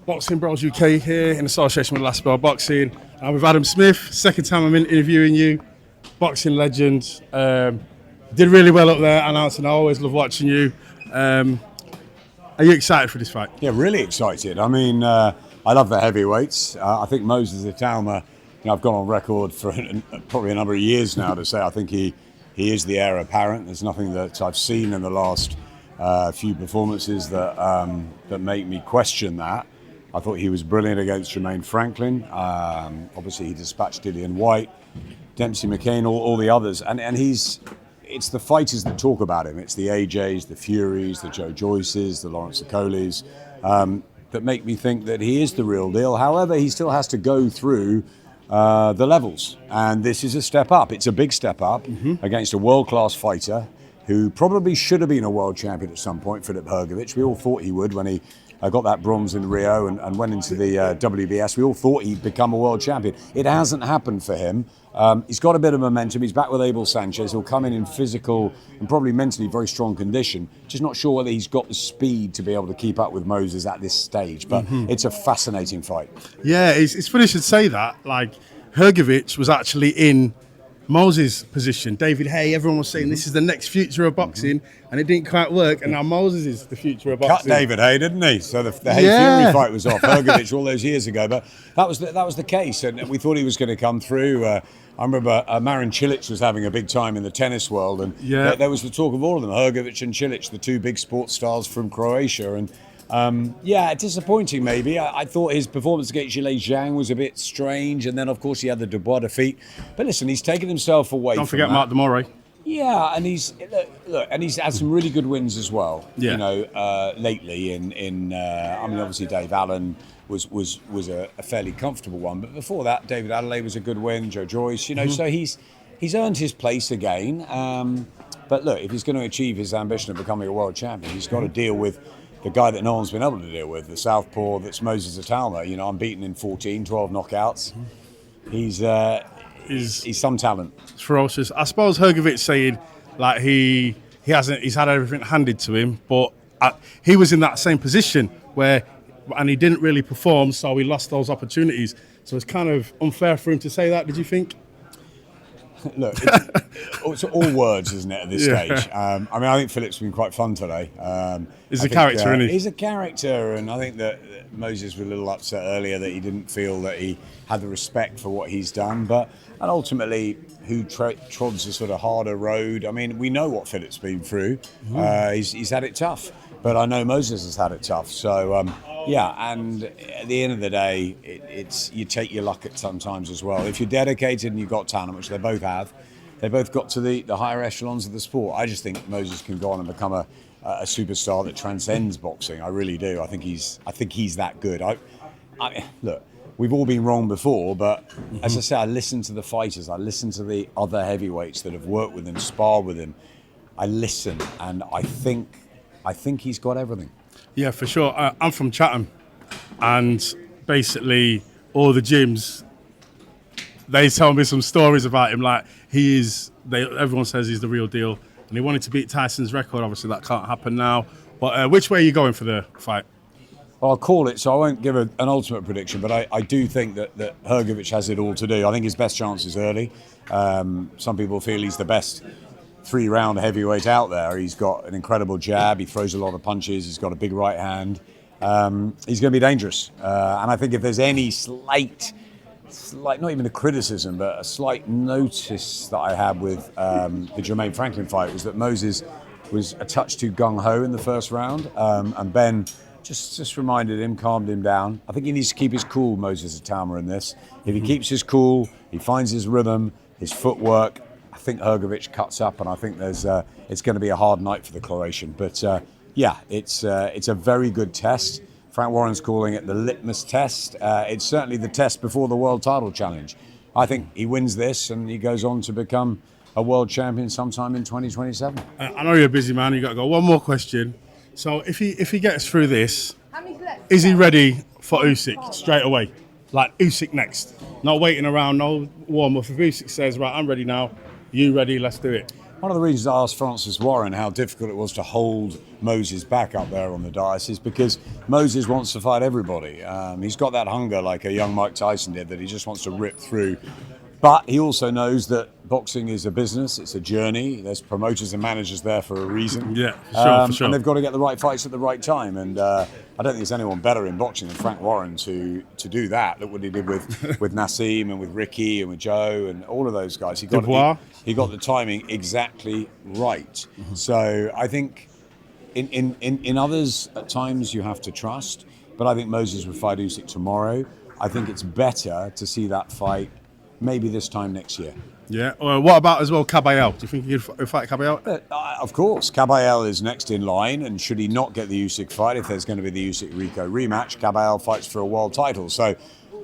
Boxing Bros UK here in association with Last Bell Boxing. I'm with Adam Smith. Second time I'm interviewing you. Boxing legend. Did really well up there announcing. I always love watching you. Are you excited for this fight? Yeah, really excited. I mean, I love the heavyweights. I think Moses Itauma, I've gone on record for probably a number of years now to say I think he is the heir apparent. There's nothing that I've seen in the last few performances that make me question that. I thought he was brilliant against Jermaine Franklin. Obviously, he dispatched Dillian White, Dempsey McCain, all the others. And it's the fighters that talk about him. It's the AJs, the Furies, the Joe Joyces, the Lawrence Okolis, that make me think that he is the real deal. However, he still has to go through the levels. And this is a step up. It's a big step up against a world-class fighter who probably should have been a world champion at some point, Filip Hrgovic. We all thought he would when he got that bronze in Rio and went into the WBS. We all thought he'd become a world champion. It hasn't happened for him. He's got a bit of momentum. He's back with Abel Sanchez. He'll come in physical and probably mentally very strong condition. Just not sure whether he's got the speed to be able to keep up with Moses at this stage. But it's a fascinating fight. Yeah, it's funny you should say that. Like, Hrgovic was actually in Moses' position. David Haye, everyone was saying this is the next future of boxing, and it didn't quite work, and now Moses is the future of boxing. Cut David Haye, didn't he? So the Haye Fury fight was off. Hrgovic all those years ago, but that was the case, and we thought he was going to come through. I remember Marin Cilic was having a big time in the tennis world, and there was the talk of all of them, Hrgovic and Cilic, the two big sports stars from Croatia, and disappointing maybe. I thought his performance against Zhilei Zhang was a bit strange, and then of course he had the Dubois defeat. But listen, he's taken himself away. Don't forget Mark Demore. Yeah, and he's had some really good wins as well. Yeah. Lately I mean, obviously Dave Allen was a fairly comfortable one, but before that, David Adelaide was a good win. Joe Joyce, so he's earned his place again. But look, if he's going to achieve his ambition of becoming a world champion, he's got to deal with the guy that no one's been able to deal with, the southpaw that's Moses Itauma. Unbeaten in 14, 12 knockouts. He's some talent. It's ferocious. I suppose Hrgovic saying like he's had everything handed to him, but he was in that same position and he didn't really perform, so he lost those opportunities. So it's kind of unfair for him to say that. Did you think? Look, it's all words, isn't it, at this stage? I mean, I think Filip's been quite fun today. He's a character, isn't he? He's a character, and I think that Moses was a little upset earlier that he didn't feel that he had the respect for what he's done. And ultimately, who trods a sort of harder road? I mean, we know what Filip's been through. He's had it tough, but I know Moses has had it tough. So, and at the end of the day, it's you take your luck at sometimes as well. If you're dedicated and you've got talent, which they both have, they both got to the higher echelons of the sport. I just think Moses can go on and become a superstar that transcends boxing. I really do. I think he's that good. Look, we've all been wrong before, but as I say, I listen to the fighters. I listen to the other heavyweights that have worked with him, sparred with him. I listen, and I think he's got everything. Yeah, for sure. I'm from Chatham, and basically all the gyms, they tell me some stories about him. Like everyone says he's the real deal, and he wanted to beat Tyson's record. Obviously, that can't happen now. But which way are you going for the fight? Well, I'll call it, so I won't give an ultimate prediction, but I do think that Hrgovic has it all to do. I think his best chance is early. Some people feel he's the best 3-round heavyweight out there. He's got an incredible jab. He throws a lot of punches. He's got a big right hand. He's going to be dangerous. And I think if there's any slight, not even a criticism, but a slight notice that I had with the Jermaine Franklin fight was that Moses was a touch too gung-ho in the first round. And Ben just reminded him, calmed him down. I think he needs to keep his cool, Moses Itauma, in this. If he keeps his cool, he finds his rhythm, his footwork, I think Hrgovic cuts up, and I think it's going to be a hard night for the Croatian. But it's a very good test. Frank Warren's calling it the litmus test. It's certainly the test before the World Title Challenge. I think he wins this, and he goes on to become a world champion sometime in 2027. I know you're a busy man. You got to go. One more question. So if he gets through this, is he ready for Usyk straight away? Like Usyk next, not waiting around, no warm up. If Usyk says, right, I'm ready now, you ready, let's do it. one of the reasons I asked Francis Warren how difficult it was to hold Moses back up there on the dais is because Moses wants to fight everybody. He's got that hunger like a young Mike Tyson did, that he just wants to rip through. But he also knows that boxing is a business, it's a journey. There's promoters and managers there for a reason. Yeah, for sure. And they've got to get the right fights at the right time. And I don't think there's anyone better in boxing than Frank Warren to do that. Look what he did with Nassim and with Ricky and with Joe and all of those guys. He got the timing exactly right. So I think in others, at times you have to trust. But I think Moses would fight Usyk tomorrow. I think it's better to see that fight maybe this time next year. Yeah. What about as well Caballero? Do you think he could fight Caballero? Of course. Caballero is next in line, and should he not get the Usyk fight, if there's going to be the Usyk-Rico rematch, Caballero fights for a world title. So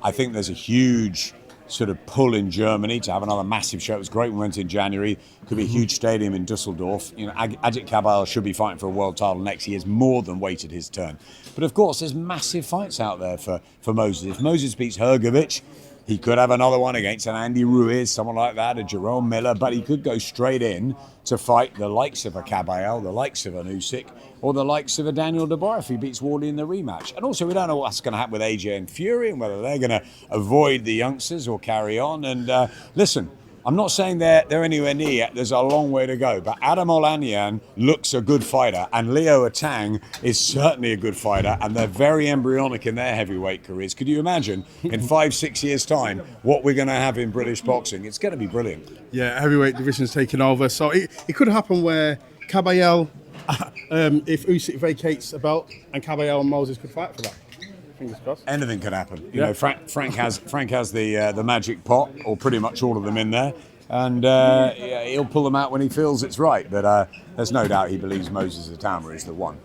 I think there's a huge sort of pull in Germany to have another massive show. It was great when we went in January. Could be a huge stadium in Dusseldorf. You know, Agit Caballero should be fighting for a world title next. He has more than waited his turn. But of course, there's massive fights out there for Moses. If Moses beats Hrgovic, he could have another one against an Andy Ruiz, someone like that, a Jerome Miller, but he could go straight in to fight the likes of a Caballero, the likes of an Usyk, or the likes of a Daniel Dubois if he beats Wardley in the rematch. And also, we don't know what's going to happen with AJ and Fury and whether they're going to avoid the youngsters or carry on. And listen, I'm not saying they're anywhere near yet. There's a long way to go. But Adam Olanyan looks a good fighter, and Leo Atang is certainly a good fighter, and they're very embryonic in their heavyweight careers. Could you imagine in 5-6 years' time what we're going to have in British boxing? It's going to be brilliant. Yeah, heavyweight division's taken over. So it could happen where Caballero, if Usyk vacates a belt, and Caballero and Moses could fight for that. Fingers crossed. Anything could happen. You know, Frank has the magic pot, or pretty much all of them in there, and he'll pull them out when he feels it's right. But there's no doubt he believes Moses Itauma is the one.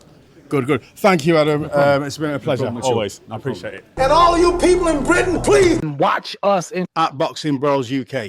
Good. Thank you, Adam. It's been a pleasure, always. I appreciate it. And all of you people in Britain, please watch us at Boxing Bros UK.